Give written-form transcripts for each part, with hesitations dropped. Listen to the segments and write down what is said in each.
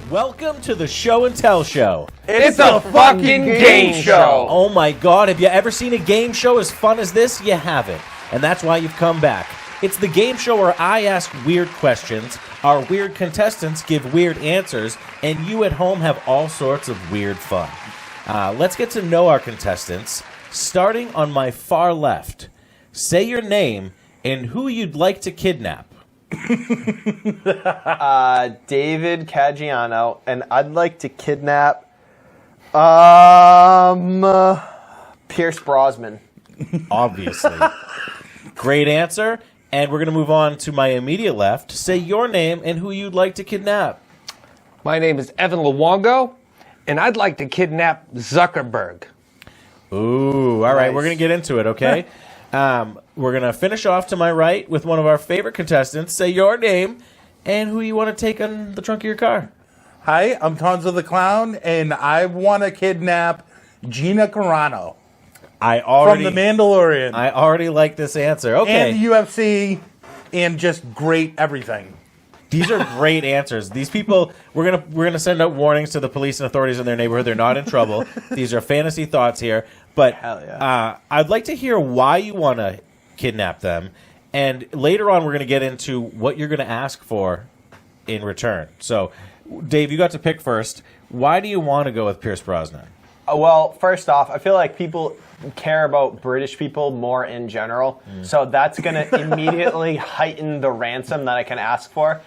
Welcome to the Show and Tell Show. It's a fucking game show. Oh my God, have you ever seen a game show as fun as this? You haven't. And that's why you've come back. It's the game show where I ask weird questions, our weird contestants give weird answers, and you at home have all sorts of weird fun. Let's get to know our contestants. Starting on my far left, say your name and who you'd like to kidnap. David Caggiano, and I'd like to kidnap Pierce Brosnan. Obviously. Great answer. And we're going to move on to my immediate left. Say your name and who you'd like to kidnap. My name is Evan Luongo, and I'd like to kidnap Zuckerberg. Ooh, all right. Nice. We're going to get into it, okay? We're going to finish off to my right with one of our favorite contestants. Say your name and who you want to take on the trunk of your car. Hi, I'm Tonzo the Clown, and I want to kidnap Gina Carano from The Mandalorian. I already like this answer. Okay. And the UFC, and just great everything. These are great answers. These people, we're gonna send out warnings to the police and authorities in their neighborhood. They're not in trouble. These are fantasy thoughts here. But Hell yeah. I'd like to hear why you want to kidnap them. And later on, we're going to get into what you're going to ask for in return. So, Dave, you got to pick first. Why do you want to go with Pierce Brosnan? Well, first off, I feel like people care about British people more in general, so that's going to immediately heighten the ransom that I can ask for.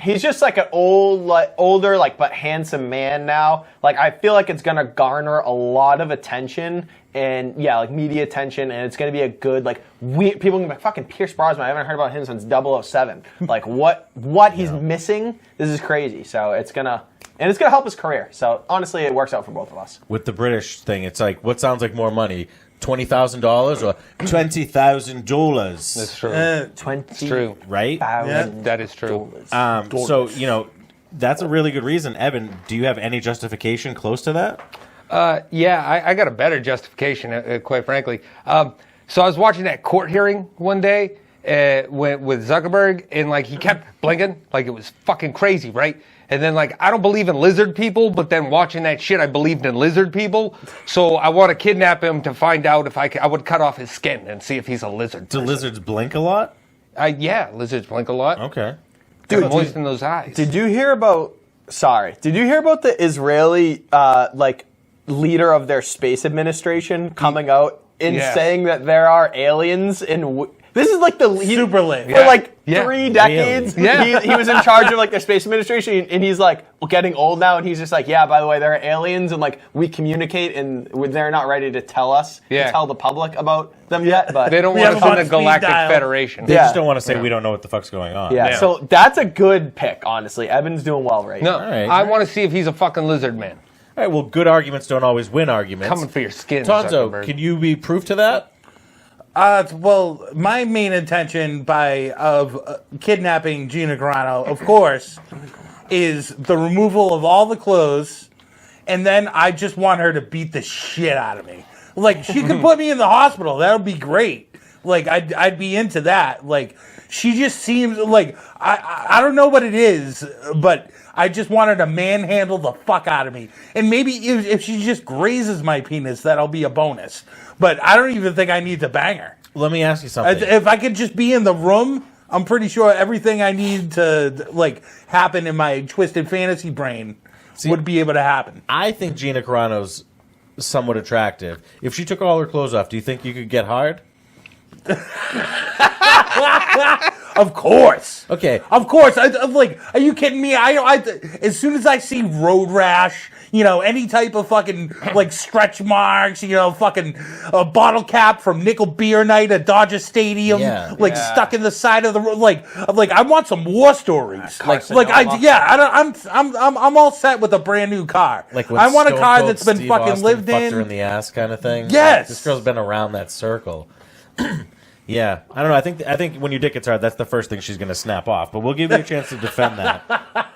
He's just like an older, but handsome man now. Like, I feel like it's gonna garner a lot of attention and media attention, and it's gonna be a good weird. People are gonna be like, "Fucking Pierce Brosnan! I haven't heard about him since 007." Like, what he's missing? This is crazy. So it's gonna help his career. So honestly, it works out for both of us. With the British thing, it's like, what sounds like more money? $20,000 or $20,000? That's true. It's true. Right? That is true. So, that's a really good reason. Evan, do you have any justification close to that? I got a better justification, quite frankly. So I was watching that court hearing one day with Zuckerberg, and he kept blinking, it was fucking crazy, right? And then, I don't believe in lizard people, but then watching that shit, I believed in lizard people. So I want to kidnap him to find out if I would cut off his skin and see if he's a lizard. Do lizards blink a lot? Yeah, lizards blink a lot. Okay. Dude, moisten those eyes. Did you hear about the Israeli leader of their space administration coming out and saying that there are aliens in this is Super lit. For 3 decades. Really? Yeah. He was in charge of their space administration, and he's getting old now, and he's just by the way, there are aliens, and we communicate, and they're not ready to tell us to tell the public about them yet. But they don't We want have us in a the speed Galactic dial. Federation. They just don't want to say we don't know what the fuck's going on. yeah, so that's a good pick, honestly. Evan's doing well right No, now. right. I want to see if he's a fucking lizard man. All right, well, good arguments don't always win arguments. Coming for your skin, Tonzo, Zuckerberg. can you be proof to that? Well, my main intention of kidnapping Gina Carano, of course, is the removal of all the clothes, and then I just want her to beat the shit out of me. She could put me in the hospital. That would be great. I'd be into that. She just seems I don't know what it is, but I just want her to manhandle the fuck out of me. And maybe if she just grazes my penis, that'll be a bonus. But I don't even think I need to bang her. Let me ask you something. If I could just be in the room, I'm pretty sure everything I need to happen in my twisted fantasy brain would be able to happen. I think Gina Carano's somewhat attractive. If she took all her clothes off, do you think you could get hard? Of course. Okay. Of course. Are you kidding me? As soon as I see road rash, any type of fucking stretch marks, fucking a bottle cap from nickel beer night at Dodger Stadium, stuck in the side of the road, I want some war stories. I'm all set with a brand new car. I want a car that's been fucking lived fucked her in in. the ass kind of thing. Yes. This girl's been around that circle. Yeah, I don't know. I think when your dick gets hard, that's the first thing she's going to snap off. But we'll give you a chance to defend that.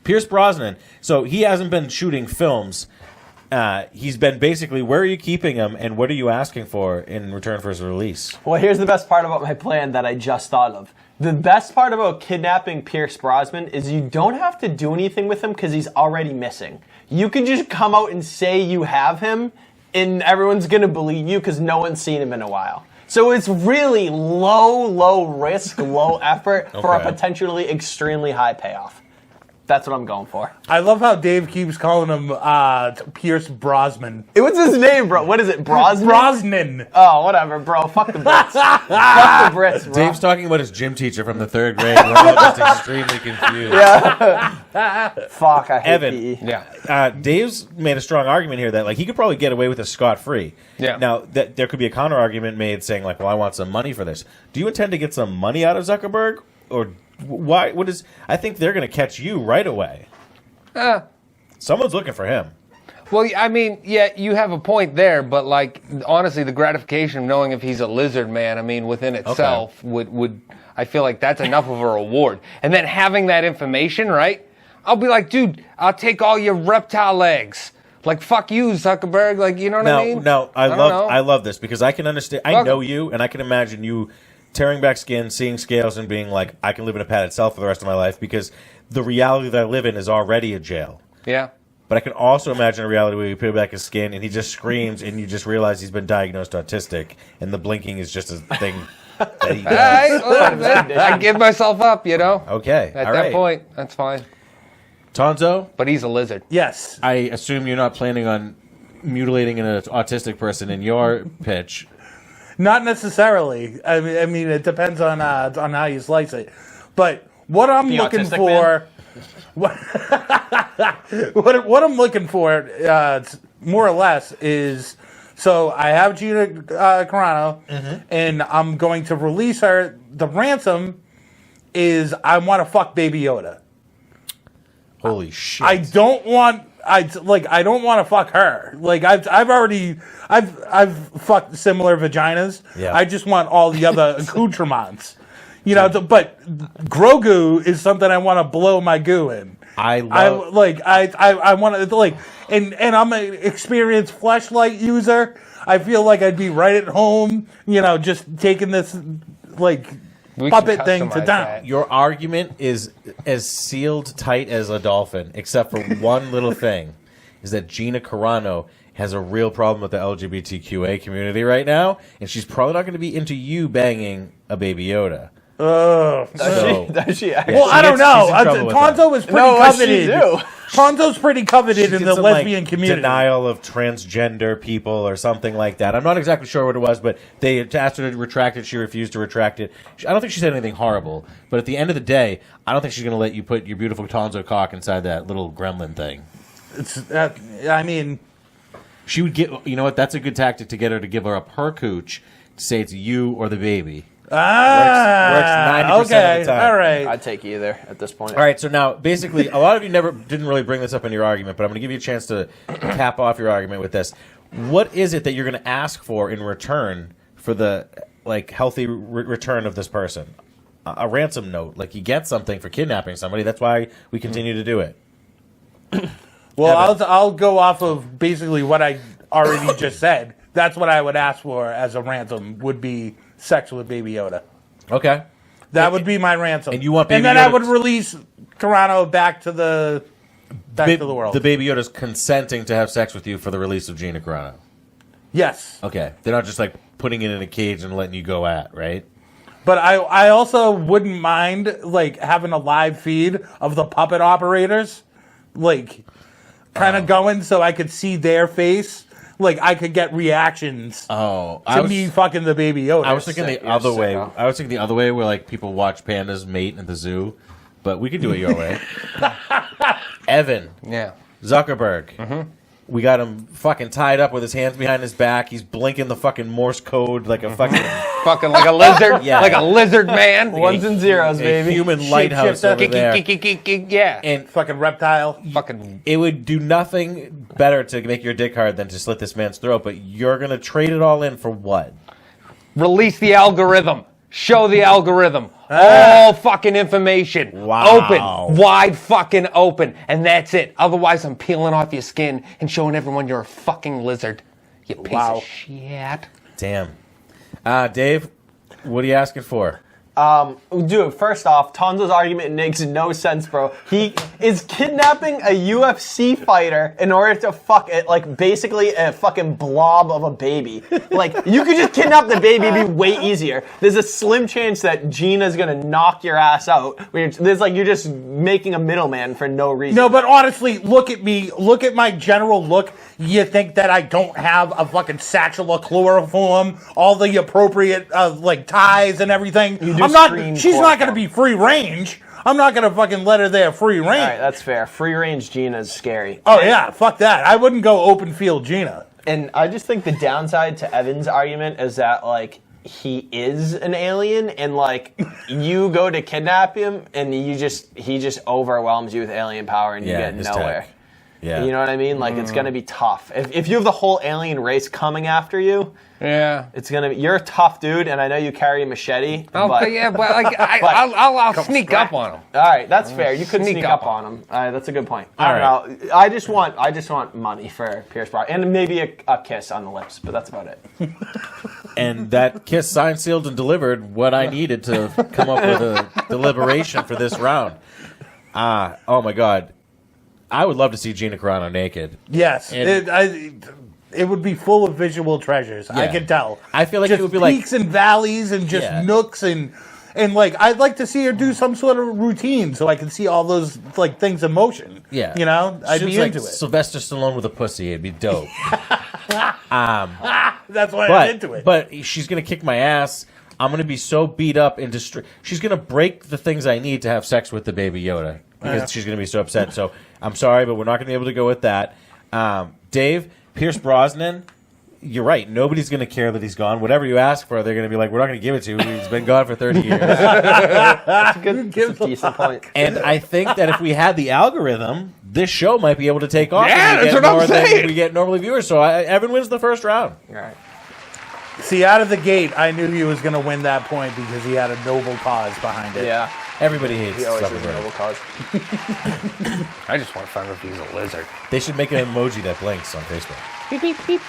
Pierce Brosnan. So he hasn't been shooting films. he's been basically, where are you keeping him, and what are you asking for in return for his release? Well, here's the best part about my plan that I just thought of. The best part about kidnapping Pierce Brosnan is you don't have to do anything with him because he's already missing. You can just come out and say you have him, and everyone's going to believe you because no one's seen him in a while. So it's really low risk, low effort for a potentially extremely high payoff. That's what I'm going for. I love how Dave keeps calling him Pierce Brosnan. What's his name, bro? What is it, Brosnan? Brosnan. Oh, whatever, bro. Fuck the Brits. Fuck the Brits, bro. Dave's talking about his gym teacher from the 3rd grade. We're all just extremely confused. Fuck, I hate Evan, PE. Yeah. Dave's made a strong argument here that like he could probably get away with this scot-free. Yeah. Now, there could be a counter argument made saying like, well, I want some money for this. Do you intend to get some money out of Zuckerberg, or why? What is? I think they're going to catch you right away. Someone's looking for him. Well, I mean, yeah, you have a point there, but like honestly, the gratification of knowing if he's a lizard man, I mean, within itself would I feel like that's enough of a reward. And then having that information, right? I'll be like, dude, I'll take all your reptile legs. Like, fuck you, Zuckerberg. Like, you know what I mean? No, I love this because I can understand. I know you, and I can imagine you tearing back skin, seeing scales, and being like, I can live in a padded cell for the rest of my life because the reality that I live in is already a jail. Yeah. But I can also imagine a reality where you peel back his skin and he just screams and you just realize he's been diagnosed autistic and the blinking is just a thing that he does. All right, I give myself up, you know? Okay. At that point, that's fine. Tonzo? But he's a lizard. Yes. I assume you're not planning on mutilating an autistic person in your pitch. Not necessarily. I mean, it depends on how you slice it. But what I'm looking for, what I'm looking for, more or less, is so I have Gina Carano, and I'm going to release her. The ransom is I want to fuck Baby Yoda. Holy shit! I don't want to fuck her. Like I've fucked similar vaginas. Yeah. I just want all the other accoutrements. You know, but Grogu is something I want to blow my goo in. I want to like, and I'm an experienced fleshlight user. I feel like I'd be right at home. You know, just taking this like puppet thing to town. Your argument is as sealed tight as a dolphin, except for one little thing, is that Gina Carano has a real problem with the LGBTQA community right now, and she's probably not going to be into you banging a Baby Yoda. Does she actually? Well, I don't know. Tonzo is pretty coveted. Tonzo's pretty coveted in the lesbian community. Denial of transgender people or something like that. I'm not exactly sure what it was, but they asked her to retract it. She refused to retract it. I don't think she said anything horrible, but at the end of the day, I don't think she's going to let you put your beautiful Tonzo cock inside that little gremlin thing. I mean, she would get. You know what? That's a good tactic to get her to give her up her cooch to say it's you or the baby. Works 90% of the time. All right. I'd take either at this point. All right, so now, basically, a lot of you didn't really bring this up in your argument, but I'm going to give you a chance to cap off your argument with this. What is it that you're going to ask for in return for the healthy return of this person? A ransom note. Like, you get something for kidnapping somebody. That's why we continue to do it. Well, I'll go off of basically what I already just said. That's what I would ask for as a ransom, would be sex with Baby Yoda. Okay. That would be my ransom. And you want Baby Yoda? And then I I would release Carano back to the world. The Baby Yoda's consenting to have sex with you for the release of Gina Carano. Yes. Okay. They're not just putting it in a cage and letting you go at, right? But I also wouldn't mind having a live feed of the puppet operators, kind of going so I could see their face. I could get reactions to me fucking the Baby Yoda. I was thinking the other way. I was thinking the other way where people watch pandas mate at the zoo, but we could do it your way. Evan. Yeah. Zuckerberg. Mm-hmm. We got him fucking tied up with his hands behind his back. He's blinking the fucking Morse code like a fucking... fucking like a lizard? Yeah. Like a lizard man? Ones and zeros, baby. Human lighthouse over there. Yeah. And fucking reptile. Fucking... It would do nothing better to make your dick hard than to slit this man's throat, but you're going to trade it all in for what? Release the algorithm. Show the algorithm. All fucking information. Wow. Open. Wide fucking open. And that's it. Otherwise, I'm peeling off your skin and showing everyone you're a fucking lizard. You piece of shit. Damn. Dave, what are you asking for? Dude, first off, Tonzo's argument makes no sense, bro. He is kidnapping a UFC fighter in order to fuck it, like basically a fucking blob of a baby. Like, you could just kidnap the baby, it'd be way easier. There's a slim chance that Gina's gonna knock your ass out. You're just making a middleman for no reason. No, but honestly, look at me. Look at my general look. You think that I don't have a fucking satchel of chloroform, all the appropriate like ties and everything? She's not going to be free range. I'm not going to fucking let her there free range. All right, that's fair. Free range Gina's scary. Oh yeah, fuck that. I wouldn't go open field Gina. And I just think the downside to Evan's argument is that like he is an alien, and like you go to kidnap him, and he just overwhelms you with alien power, and you get nowhere. Tech. Yeah. You know what I mean? Like, it's going to be tough. If you have the whole alien race coming after you, it's going to be... You're a tough dude, and I know you carry a machete. I'll sneak up on him. All right, that's fair. You could sneak up on him. All right, that's a good point. I don't know. I just want money for Pierce Brosnan, and maybe a kiss on the lips, but that's about it. And that kiss signed, sealed, and delivered what I needed to come up with a deliberation for this round. Oh, my God. I would love to see Gina Carano naked. Yes, it would be full of visual treasures. Yeah. I can tell. I feel like just it would be peaks and valleys and just nooks and like I'd like to see her do some sort of routine so I can see all those like things in motion. Yeah, you know, I'd be into it. Sylvester Stallone with a pussy, it'd be dope. That's why I'm into it. But she's gonna kick my ass. I'm gonna be so beat up and she's gonna break the things I need to have sex with the baby Yoda because she's gonna be so upset. So I'm sorry, but we're not gonna be able to go with that. Dave, Pierce Brosnan, you're right. Nobody's gonna care that he's gone. Whatever you ask for, they're gonna be like, we're not gonna give it to you. He's been gone for 30 years. That's a good, decent point. And I think that if we had the algorithm, this show might be able to take off. Yeah, that's what I'm saying. We get normally viewers. So Evan wins the first round. All right. See, out of the gate, I knew he was going to win that point because he had a noble cause behind it. Yeah. Everybody hates He always has a Zuckerberg. noble cause. I just want to find out if he's a lizard. They should make an emoji that blinks on Facebook. Beep, beep, beep.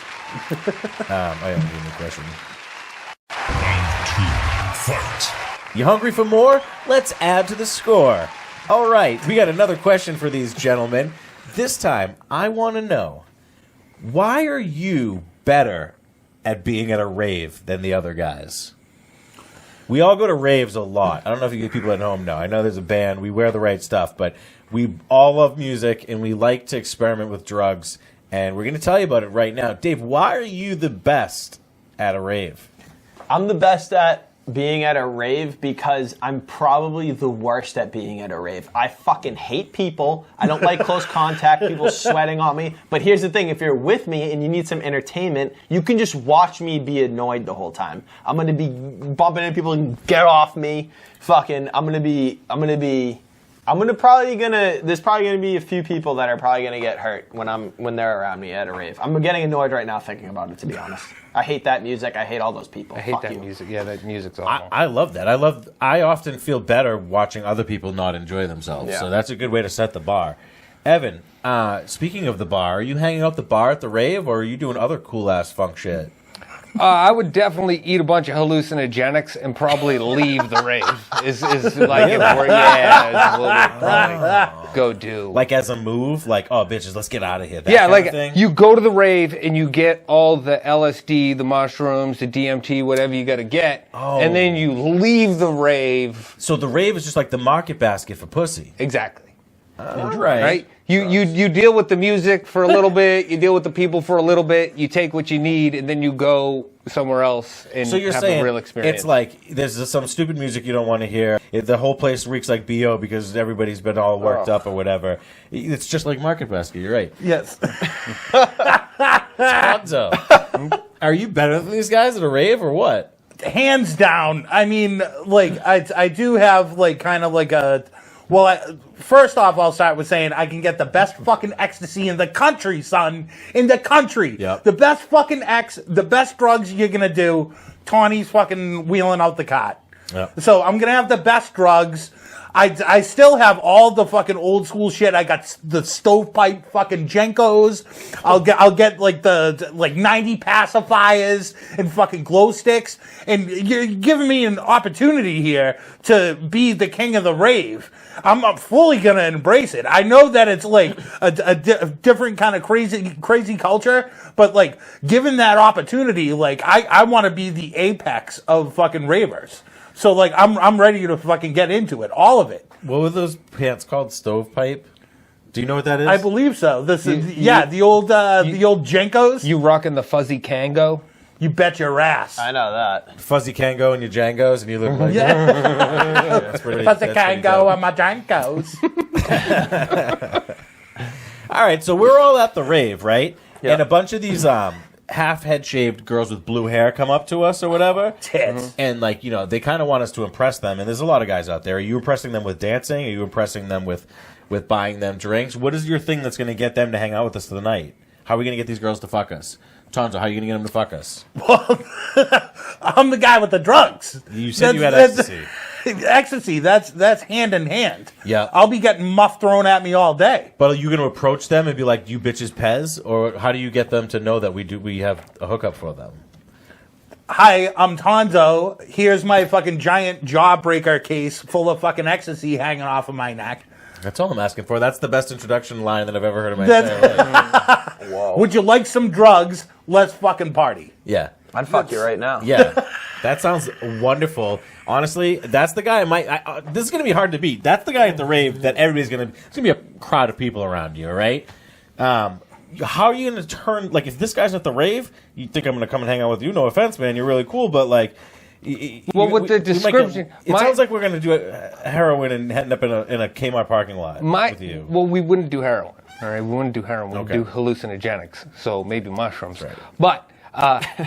I have a new question. Round 2, fight. You hungry for more? Let's add to the score. All right, we got another question for these gentlemen. This time, I want to know, why are you better at being at a rave than the other guys? We all go to raves a lot. I don't know if you people at home know. I know there's a band. We wear the right stuff, but we all love music, and we like to experiment with drugs, and we're going to tell you about it right now. Dave, why are you the best at a rave? I'm the best at being at a rave because I'm probably the worst at being at a rave. I fucking hate people. I don't like close contact, people sweating on me. But here's the thing, if you're with me and you need some entertainment, you can just watch me be annoyed the whole time. I'm going to be bumping into people and get off me. Fucking, there's probably gonna be a few people that are probably gonna get hurt when they're around me at a rave. I'm getting annoyed right now thinking about it, to be honest. I hate that music. I hate all those people. I hate Fuck that you. music. Yeah, that music's awful. I love that. I often feel better watching other people not enjoy themselves. Yeah. So that's a good way to set the bar. Evan, speaking of the bar, are you hanging out the bar at the rave, or are you doing other cool ass funk shit? I would definitely eat a bunch of hallucinogenics and probably leave the rave. Is like it's what we'd probably go do. Like as a move, like, oh bitches, let's get out of here. That yeah, kind like of thing? you go to the rave and you get all the LSD, the mushrooms, the DMT, whatever you got to get, and then you leave the rave. So the rave is just like the market basket for pussy. Exactly. Right. You deal with the music for a little bit, you deal with the people for a little bit, you take what you need, and then you go somewhere else and So you're have saying a real experience. it's like there's some stupid music you don't want to hear. The whole place reeks like BO because everybody's been all worked up or whatever. It's just like market basket. You're right. Yes. Tonzo, are you better than these guys at a rave or what? Hands down. I mean, like, I do have, like, kind of like a... Well, first off, I'll start with saying I can get the best fucking ecstasy in the country, son. In the country. Yep. The best fucking the best drugs you're going to do, Tawny's fucking wheeling out the cot. Yep. So I'm gonna have the best drugs. I still have all the fucking old school shit. I got the stovepipe fucking Jenkos. I'll get like the 90 pacifiers and fucking glow sticks. And you're giving me an opportunity here to be the king of the rave. I'm fully gonna embrace it. I know that it's like a different kind of crazy culture, but like given that opportunity, like I want to be the apex of fucking ravers. So like I'm ready to fucking get into it, all of it. What were those pants called? Stovepipe? Do you know what that is? I believe so. This is the old Jenkos. You rocking the fuzzy Kango? You bet your ass. I know that. Fuzzy Kango and your Jangos, and you look like that's pretty. But the that's pretty Kango dope. and my Jenkos. All right, so we're all at the rave, right? Yeah. And a bunch of these half head shaved girls with blue hair come up to us or whatever. Tits. And like, you know, they kind of want us to impress them. And there's a lot of guys out there. Are you impressing them with dancing? Are you impressing them with buying them drinks? What is your thing that's going to get them to hang out with us for the night? How are we going to get these girls to fuck us? Tonzo, how are you going to get them to fuck us? Well, I'm the guy with the drugs. You said you had ecstasy. Ecstasy, that's hand in hand. Yeah. I'll be getting muff thrown at me all day. But are you going to approach them and be like, "You bitches, Pez," or how do you get them to know that we have a hookup for them? Hi, I'm Tonzo. Here's my fucking giant jawbreaker case full of fucking ecstasy hanging off of my neck. That's all I'm asking for. That's the best introduction line that I've ever heard in my entire life. Whoa. Would you like some drugs? Let's fucking party. Yeah. I'd fuck you right now. Yeah. That sounds wonderful. Honestly, that's the guy this is going to be hard to beat. That's the guy at the rave that everybody's going to... It's going to be a crowd of people around you, all right? How are you going to turn... Like, if this guy's at the rave, you think I'm going to come and hang out with you? No offense, man. You're really cool, but, like... Well, with the description... It sounds like we're going to do heroin and end up in a Kmart parking lot with you. Well, we wouldn't do heroin. All right, we wouldn't do heroin. We'd Okay. do hallucinogenics, so maybe mushrooms. Right. But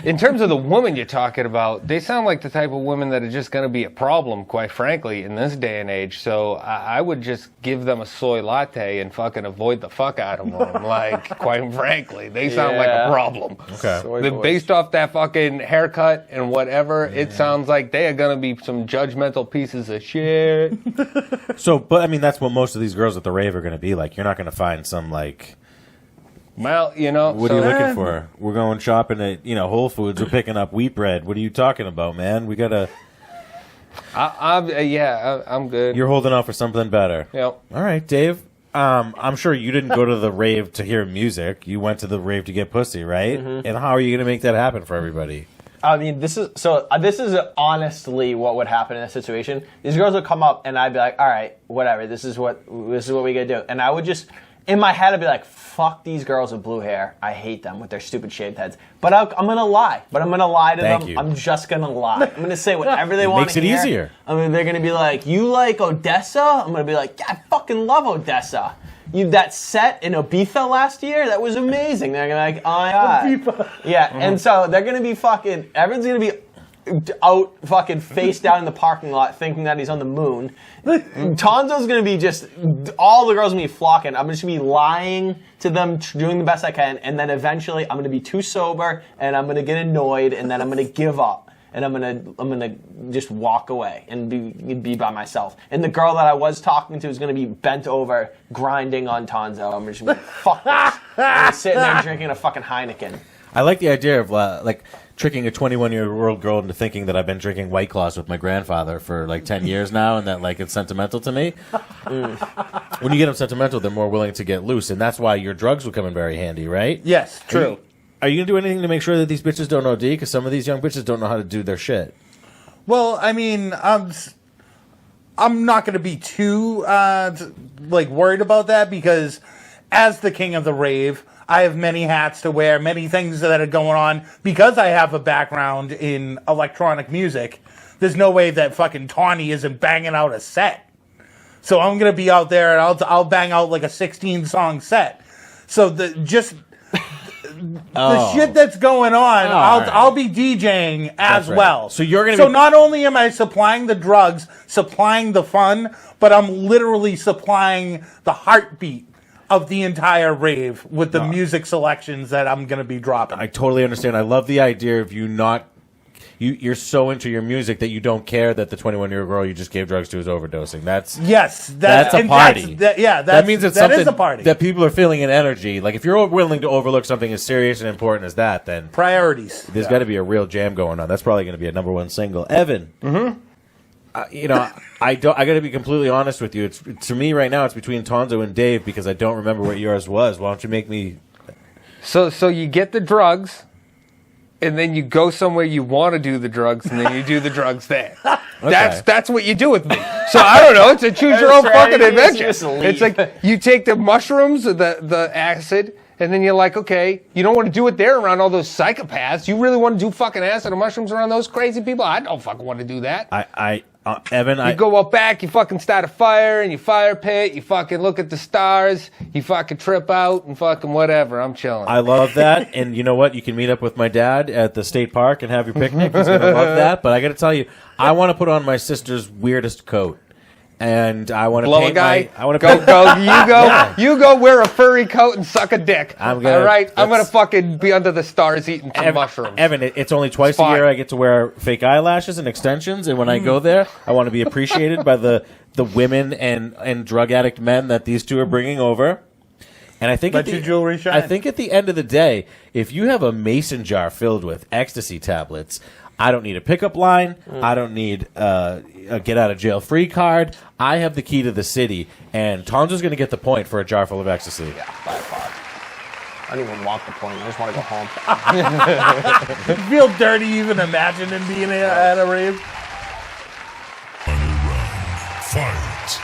in terms of the woman you're talking about, they sound like the type of women that are just going to be a problem, quite frankly, in this day and age. So I would just give them a soy latte and fucking avoid the fuck out of them. Like, quite frankly, they sound like a problem. Okay. Based off that fucking haircut and whatever, it sounds like they are going to be some judgmental pieces of shit. So, but, I mean, that's what most of these girls at the rave are going to be like. You're not going to find some, like... Well, you know. What are you looking for? We're going shopping at, Whole Foods. We're picking up wheat bread. What are you talking about, man? We got to... I'm good. You're holding out for something better. Yep. All right, Dave. I'm sure you didn't go to the rave to hear music. You went to the rave to get pussy, right? Mm-hmm. And how are you going to make that happen for everybody? I mean, this is honestly what would happen in this situation. These girls would come up, and I'd be like, "All right, whatever. This is what we gotta do." And I would just, in my head, I'd be like, "Fuck these girls with blue hair. I hate them with their stupid shaved heads." But I'm gonna lie. But I'm gonna lie to Thank them. you. I'm just gonna lie. I'm gonna say whatever they want makes to it hear. easier. I mean, they're gonna be like, "You like Odessa?" I'm gonna be like, "Yeah, I fucking love Odessa." That set in Ibiza last year, that was amazing. They're gonna be like, "Oh my god." Yeah, and so they're gonna be fucking. Everyone's gonna be out fucking face down in the parking lot thinking that he's on the moon. Tonzo's gonna be just, all the girls are gonna be flocking. I'm just gonna be lying to them, doing the best I can, and then eventually I'm gonna be too sober and I'm gonna get annoyed and then I'm gonna give up. And I'm gonna just walk away and be by myself. And the girl that I was talking to is gonna be bent over, grinding on Tonzo. I'm just gonna be like, fuck this. I'm gonna sit there drinking a fucking Heineken. I like the idea of, tricking a 21-year-old girl into thinking that I've been drinking White Claws with my grandfather for, 10 years now and that, it's sentimental to me. When you get them sentimental, they're more willing to get loose. And that's why your drugs will come in very handy, right? Yes, true. Are you going to do anything to make sure that these bitches don't OD? Because some of these young bitches don't know how to do their shit. Well, I mean, I'm not going to be too worried about that because as the king of the rave, I have many hats to wear, many things that are going on because I have a background in electronic music. There's no way that fucking Tawny isn't banging out a set. So I'm going to be out there and I'll bang out like a 16-song set. So the shit that's going on, I'll be DJing as right. well. So you're gonna So be- not only am I supplying the drugs, supplying the fun, but I'm literally supplying the heartbeat of the entire rave with the music selections that I'm going to be dropping. I totally understand. I love the idea of you you're so into your music that you don't care that the 21-year-old girl you just gave drugs to is overdosing. That's that's a party. That means it's that something is a party. that people are feeling an energy. Like if you're willing to overlook something as serious and important as that, then Priorities. there's got to be a real jam going on. That's probably going to be a number one single. Evan, I got to be completely honest with you. It's to me right now, it's between Tonzo and Dave because I don't remember what yours was. Why don't you make me? So you get the drugs, and then you go somewhere you want to do the drugs, and then you do the drugs there. That's what you do with me. So I don't know. It's a choose your own fucking adventure. It's like you take the mushrooms, or the acid, and then you're like, okay, you don't want to do it there around all those psychopaths. You really want to do fucking acid or mushrooms around those crazy people? I don't fucking want to do that. Evan, You go out back, you fucking start a fire in your fire pit, you fucking look at the stars, you fucking trip out and fucking whatever. I'm chilling. I love that, and you know what? You can meet up with my dad at the state park and have your picnic. He's gonna love that. But I got to tell you, I want to put on my sister's weirdest coat, and I want to Blow a paint guy. I want to You go wear a furry coat and suck a dick. I'm gonna- all right, I'm gonna that's- fucking be under the stars eating some mushrooms. Evan, it's only twice a fine. year I get to wear fake eyelashes and extensions, and when I go there, I want to be appreciated by the women and drug addict men that these two are bringing over. And I think Let your jewelry shine. I think at the end of the day, if you have a mason jar filled with ecstasy tablets, I don't need a pickup line. I don't need a get out of jail free card. I have the key to the city, and Tonzo's going to get the point for a jar full of ecstasy. Yeah, by far. I don't even want the point. I just want to go home. I feel dirty even imagining being at a rave. Fight.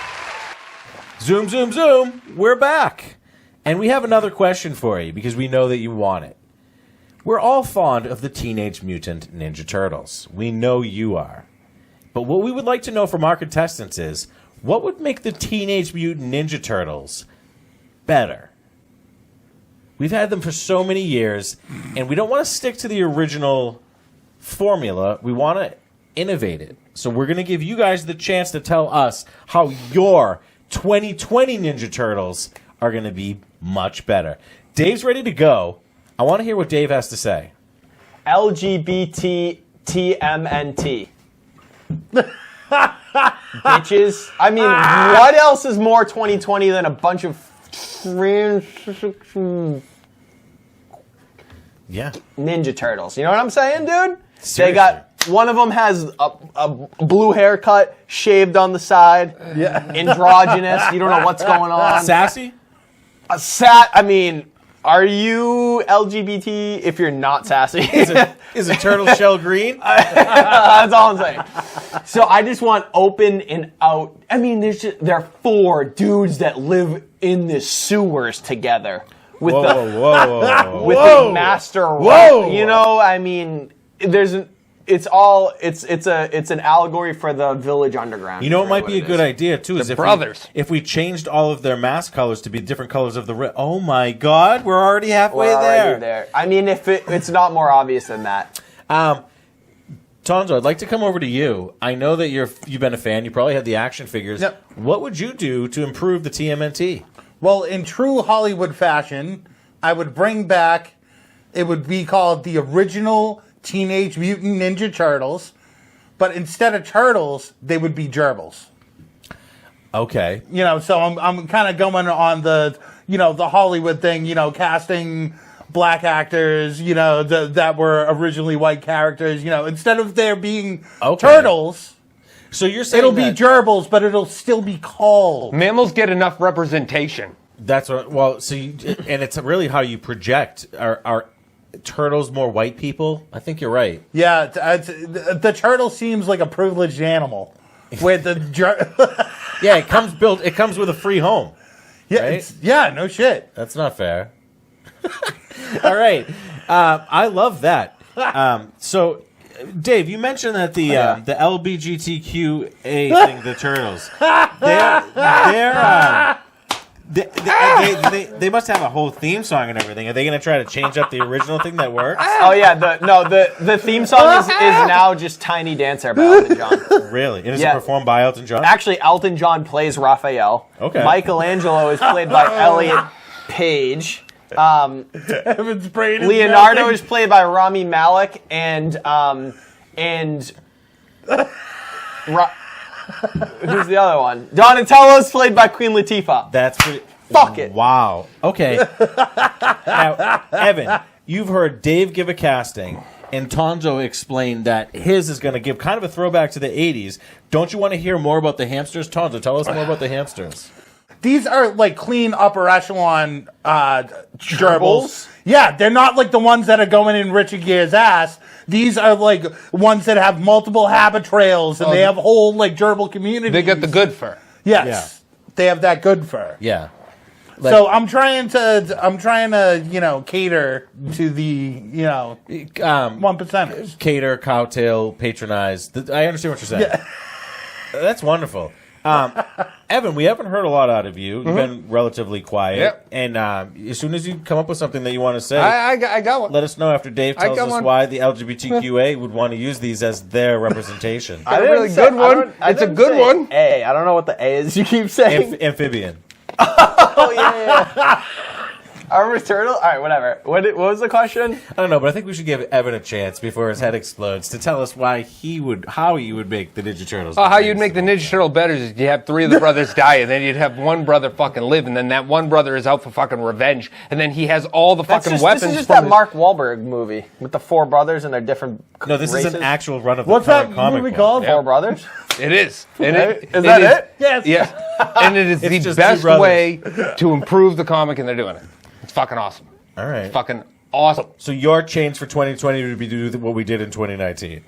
Zoom, zoom, zoom. We're back. And we have another question for you because we know that you want it. We're all fond of the Teenage Mutant Ninja Turtles. We know you are. But what we would like to know from our contestants is, what would make the Teenage Mutant Ninja Turtles better? We've had them for so many years, and we don't want to stick to the original formula. We want to innovate it. So we're going to give you guys the chance to tell us how your 2020 Ninja Turtles are going to be much better. Dave's ready to go. I want to hear what Dave has to say. LGBTTMNT. Bitches. I mean, what else is more 2020 than a bunch of Ninja Turtles? You know what I'm saying, dude? Seriously. They got, one of them has a blue haircut, shaved on the side, androgynous. You don't know what's going on. Sassy? I mean, are you LGBT if you're not sassy? Is a turtle shell green? That's all I'm saying. So I just want open and out. I mean, there are 4 dudes that live in the sewers together with the master. Whoa. You know, I mean, it's an allegory for the Village Underground. You know, it might be a good idea too. Is if we changed all of their mask colors to be different colors of the. Oh my God, we're already halfway there. I mean, if it's not more obvious than that. Tonzo, I'd like to come over to you. I know that you've been a fan. You probably had the action figures. Yep. What would you do to improve the TMNT? Well, in true Hollywood fashion, I would bring back. It would be called the original Teenage Mutant Ninja Turtles, but instead of turtles, they would be gerbils. Okay. You know, so I'm kind of going on the Hollywood thing. You know, casting black actors. You know, that were originally white characters. You know, instead of there being turtles, so you're saying it'll be gerbils, but it'll still be called. Mammals get enough representation. That's what. Well, so and it's really how you project our turtles more white people? I think you're right. Yeah, the turtle seems like a privileged animal. With the yeah, it comes with a free home. Yeah, right? No shit. That's not fair. All right, I love that. So, Dave, you mentioned that the LBGTQA thing, the turtles, they must have a whole theme song and everything. Are they going to try to change up the original thing that works? Oh yeah, the theme song is now just Tiny Dancer by Elton John. Really? And is it performed by Elton John? Actually, Elton John plays Raphael. Okay. Michelangelo is played by Elliot Page. Evan's brain is Leonardo melting. is played by Rami Malek, and And who's the other one? Donatello's played by Queen Latifah. That's pretty. Fuck it. Wow. Okay. Now, Evan, you've heard Dave give a casting, and Tonzo explained that his is going to give kind of a throwback to the 80s. Don't you want to hear more about the hamsters? Tonzo, tell us more about the hamsters. These are like clean upper echelon gerbils. Gerbils? Yeah, they're not like the ones that are going in Richard Gere's ass. These are like ones that have multiple habit trails and they have whole like gerbil communities. They got the good fur. Yes, they have that good fur. Yeah. So I'm trying to cater to the one percenters. Cater, cowtail, patronize. I understand what you're saying. Yeah. That's wonderful. Evan, we haven't heard a lot out of you. You've been relatively quiet. Yep. And as soon as you come up with something that you want to say, I got one. let us know after Dave tells got us one. why the LGBTQA would want to use these as their representation. I didn't really good one. It's a good one. A. I don't know what the A is you keep saying. Amphibian. Oh, yeah. I remember turtle? All right, whatever. What was the question? I don't know, but I think we should give Evan a chance before his head explodes to tell us how he would make the Ninja Turtles. Oh, how you'd make the Ninja Turtle better is you have 3 of the brothers die, and then you'd have one brother fucking live, and then that one brother is out for fucking revenge, and then he has all the fucking weapons. This is just from that his- Mark Wahlberg movie with the 4 brothers and their different No, this races. is an actual run of the What's that current comic movie book. called? 4 brothers? It is. And Is that it? Yes. Yeah. And it is It's the just two best brothers. way to improve the comic, and they're doing it. It's fucking awesome. All right. Fucking awesome. So your change for 2020 would be to do what we did in 2019.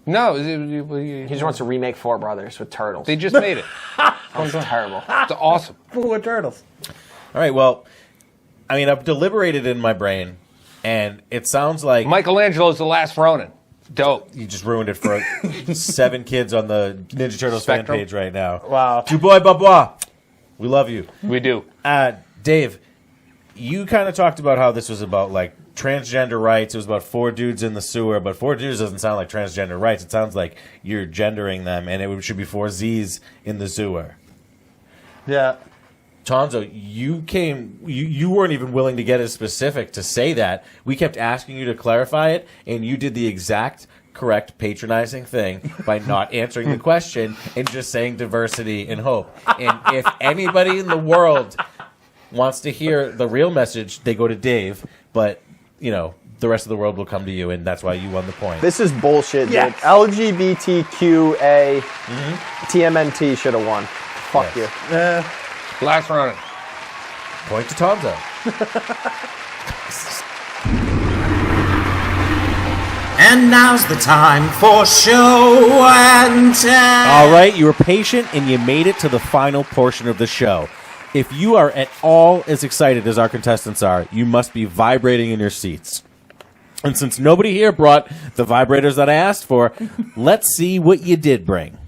No, He just wants to remake 4 brothers with turtles. they just made it. That's terrible. It's awesome. Four turtles. All right. Well, I mean, I've deliberated in my brain, and it sounds like Michelangelo's The Last Ronin. Dope. you just ruined it for 7 kids on the Ninja Turtles fan Spectrum. page right now. Wow. Du boy Babois. We love you. We do. Dave, you kind of talked about how this was about like transgender rights. It was about 4 dudes in the sewer, but 4 dudes doesn't sound like transgender rights. It sounds like you're gendering them, and it should be 4 Z's in the sewer. Yeah. Tonzo, you weren't even willing to get as specific to say that. We kept asking you to clarify it, and you did the exact correct patronizing thing by not answering the question and just saying diversity and hope. And if anybody in the world wants to hear the real message, they go to Dave, but, the rest of the world will come to you, and that's why you won the point. This is bullshit, dude. Yes. LGBTQA TMNT should have won. Fuck Yes. you. Last Ronin. Point to Tonzo. And now's the time for show and tell. All right, you were patient and you made it to the final portion of the show. If you are at all as excited as our contestants are, you must be vibrating in your seats. And since nobody here brought the vibrators that I asked for, let's see what you did bring.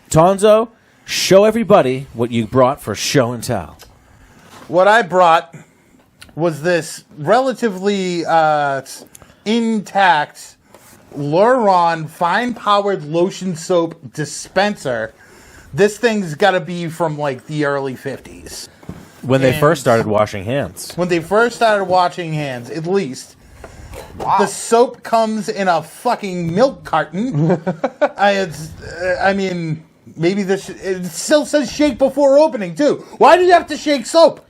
Tonzo, show everybody what you brought for show and tell. What I brought was this relatively intact Luron fine-powered lotion soap dispenser. This thing's got to be from like the early 50s. When they And- first started washing hands. When they first started washing hands, at least. Wow. The soap comes in a fucking milk carton. I mean, maybe this. It still says shake before opening, too. Why do you have to shake soap?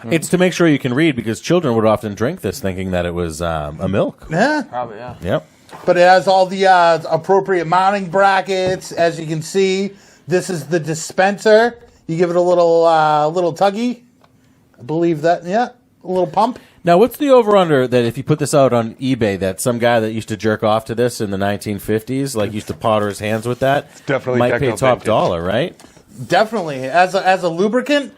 It's to make sure you can read, because children would often drink this thinking that it was a milk. Huh? Probably, yeah. Yep. But it has all the appropriate mounting brackets. As you can see, this is the dispenser. You give it a little tuggy. I believe that, yeah. A little pump. Now, what's the over-under that if you put this out on eBay, that some guy that used to jerk off to this in the 1950s, like used to powder his hands with that, Definitely might pay techno top vintage. dollar, right? Definitely. As a lubricant,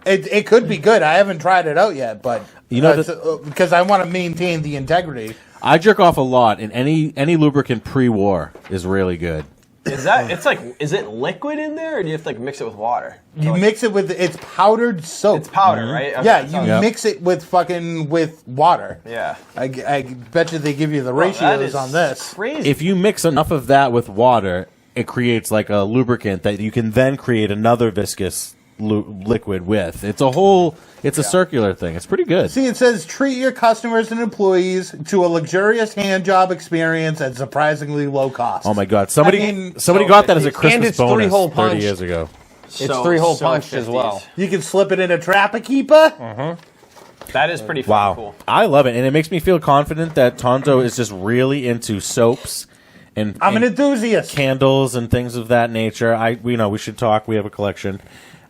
it could be good. I haven't tried it out yet, but because I want to maintain the integrity. I jerk off a lot, and any lubricant pre-war is really good. Is it liquid in there, or do you have to mix it with water? You mix it with it's powdered soap. It's powder, right? Okay, Yeah, so- you mix it with with water. Yeah. I bet you they give you the Bro, that ratios is on this. Crazy. If you mix enough of that with water, it creates like a lubricant that you can then create another viscous liquid with. It's a circular thing. It's pretty good. See, it says treat your customers and employees to a luxurious hand job experience at surprisingly low cost. Oh my God! Somebody got that as a Christmas And it's bonus 3-hole 30 punched. years ago. It's 3-hole punched as 50s. well. You can slip it in a Trappa-Keepa. That is pretty Wow, cool. I love it, and it makes me feel confident that Tonzo is just really into soaps and I'm an and enthusiast. candles and things of that nature. We should talk. We have a collection.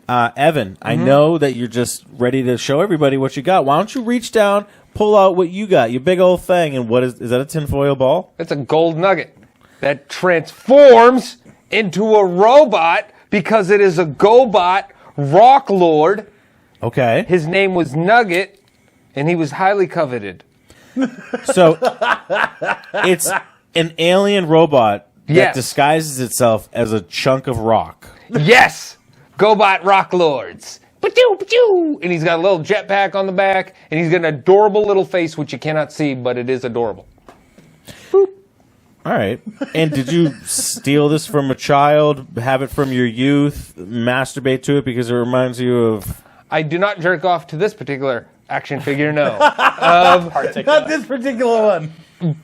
Evan, I know that you're just ready to show everybody what you got. Why don't you reach down, pull out what you got, your big old thing, and what is that a tinfoil ball? It's a gold nugget that transforms into a robot because it is a GoBot rock lord. Okay. His name was Nugget, and he was highly coveted. So it's an alien robot that Yes. disguises itself as a chunk of rock. Yes! GoBot rock lords. Ba-doo, ba-doo. And he's got a little jetpack on the back, and he's got an adorable little face, which you cannot see, but it is adorable. All right. And did you steal this from a child, have it from your youth, masturbate to it because it reminds you of... I do not jerk off to this particular action figure, no. Not this particular one.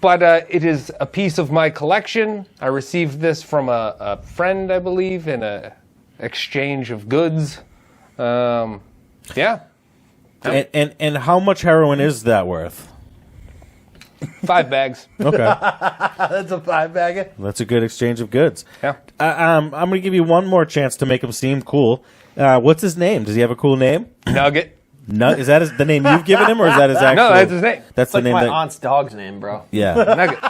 But it is a piece of my collection. I received this from a friend, I believe, in a exchange of goods. Yeah. And how much heroin is that worth? 5 bags. Okay. That's a 5-bagger. That's a good exchange of goods. Yeah. I'm going to give you one more chance to make him seem cool. What's his name? Does he have a cool name? Nugget. Is that the name you've given him, or is that his actual? No, that's his name. That's It's like the name my that. aunt's dog's name, bro. Yeah. Nugget.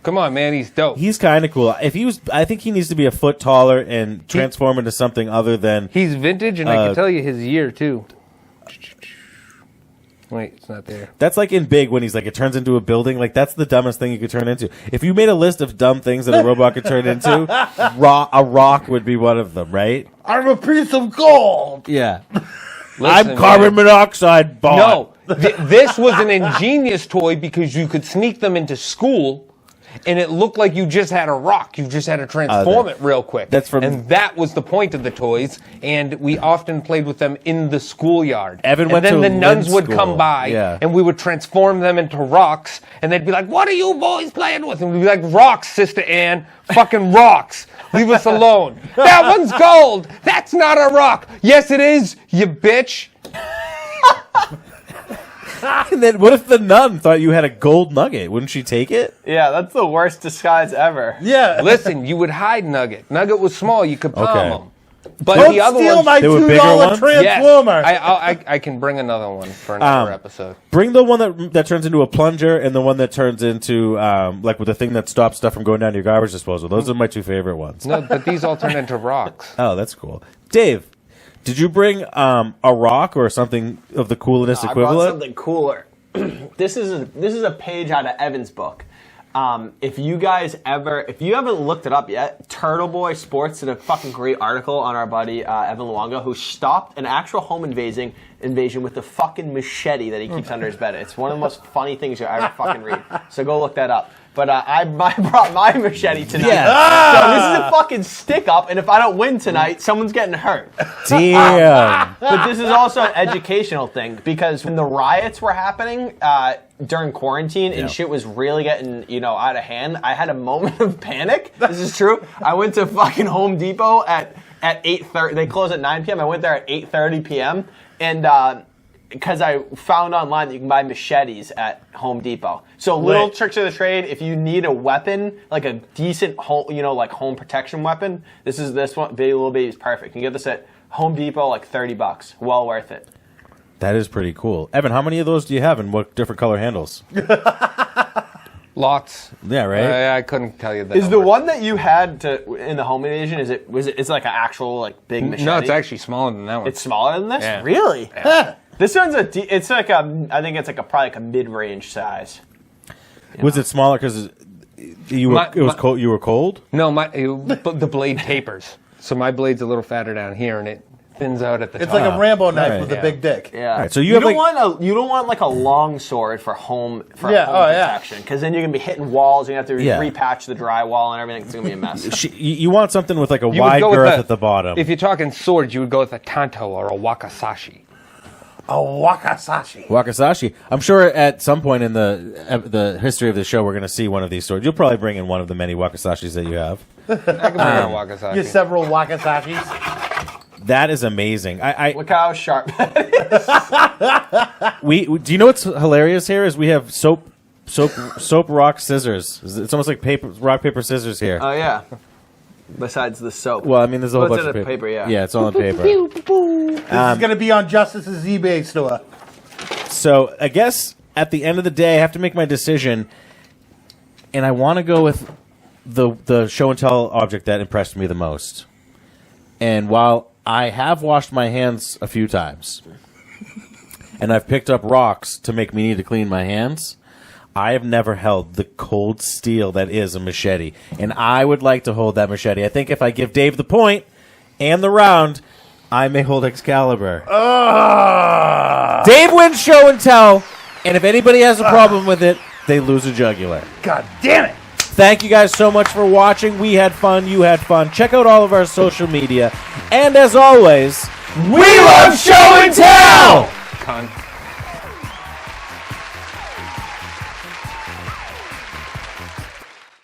Come on, man. He's dope. He's kind of cool. I think he needs to be a foot taller and transform into something other than. He's vintage, and I can tell you his year, too. Wait, it's not there. That's like in Big when he's like it turns into a building. Like that's the dumbest thing you could turn into. If you made a list of dumb things that a robot could turn into, a rock would be one of them, right? I'm a piece of gold. Yeah. Listen, I'm carbon monoxide bond. No, this was an ingenious toy because you could sneak them into school, and it looked like you just had a rock. You just had to transform it real quick. And that was the point of the toys, and we often played with them in the schoolyard. Evan and went then to the nuns Lynn's would school. come by, Yeah. and we would transform them into rocks, and they'd be like, "What are you boys playing with?" And we'd be like, "Rocks, Sister Ann, fucking rocks. Leave us alone." "That one's gold. That's not a rock." "Yes, it is, you bitch." And then what if the nun thought you had a gold nugget? Wouldn't she take it? Yeah, that's the worst disguise ever. Yeah. Listen, you would hide Nugget. Nugget was small. You could palm Okay. him. But Don't the other steal ones, my They were bigger $2 ones? transformer. Yes, I can bring another one for another episode. Bring the one that turns into a plunger and the one that turns into like with the thing that stops stuff from going down to your garbage disposal. Those are my two favorite ones. No, but these all turn into rocks. Oh, that's cool. Dave, did you bring a rock or something of the coolness I brought equivalent? something cooler. This is a page out of Evan's book. If you haven't looked it up yet, Turtle Boy Sports did a fucking great article on our buddy Evan Luongo, who stopped an actual home invasion with the fucking machete that he keeps under his bed. It's one of the most funny things you'll ever fucking read. So go look that up. But I brought my machete tonight. Yeah. So this is a fucking stick up, and if I don't win tonight, someone's getting hurt. Damn. But this is also an educational thing because when the riots were happening during quarantine and shit was really getting, out of hand, I had a moment of panic. This is true. I went to fucking Home Depot at 8:30. They close at 9 p.m. I went there at 8:30 p.m. and because I found online that you can buy machetes at Home Depot. So little tricks of the trade. If you need a weapon, like a decent home, like home protection weapon, this one, Little Baby's perfect. You can get this at Home Depot, like $30. Well worth it. That is pretty cool. Evan, how many of those do you have and what different color handles? Lots. Yeah, right? I couldn't tell you that. Is the one that you had in the home invasion? It's like an actual like big machete? No, it's actually smaller than that one. It's smaller than this. Yeah. Really? Yeah. This one's I think it's like probably like a mid-range size. Was it smaller because it was cold? You were cold? No, the blade tapers. So my blade's a little fatter down here, and it Thins out at the It's top. like a Rambo knife right. with a big dick. Yeah. All right, so you don't have, want you don't want like a long sword for home Yeah, oh, yeah. protection because then you're gonna be hitting walls. You have to Yeah. repatch the drywall and everything. It's gonna be a mess. you want something with like a You would wide go with girth at the bottom. If you're talking swords, you would go with a Tonzo or a Wakasashi. A wakasashi. Wakasashi. I'm sure at some point in the history of the show, we're going to see one of these swords. You'll probably bring in one of the many Wakasashis that you have. I can bring a Wakasashi. You have several wakasashis. That is amazing. Look how sharp. We do you know what's hilarious here is we have soap, rock, scissors. It's almost like rock, paper, scissors here. Oh yeah. Besides the soap. Well, I mean, there's a whole Well, bunch it's of in paper. the paper, yeah. Yeah, it's all in paper. This is going to be on Justice's eBay store. So I guess at the end of the day, I have to make my decision, and I want to go with the show and tell object that impressed me the most. And while I have washed my hands a few times, and I've picked up rocks to make me need to clean my hands, I have never held the cold steel that is a machete, and I would like to hold that machete. I think if I give Dave the point and the round, I may hold Excalibur. Dave wins show and tell, and if anybody has a problem with it, they lose a jugular. God damn it. Thank you guys so much for watching. We had fun. You had fun. Check out all of our social media. And as always, we love show and tell! Cunt.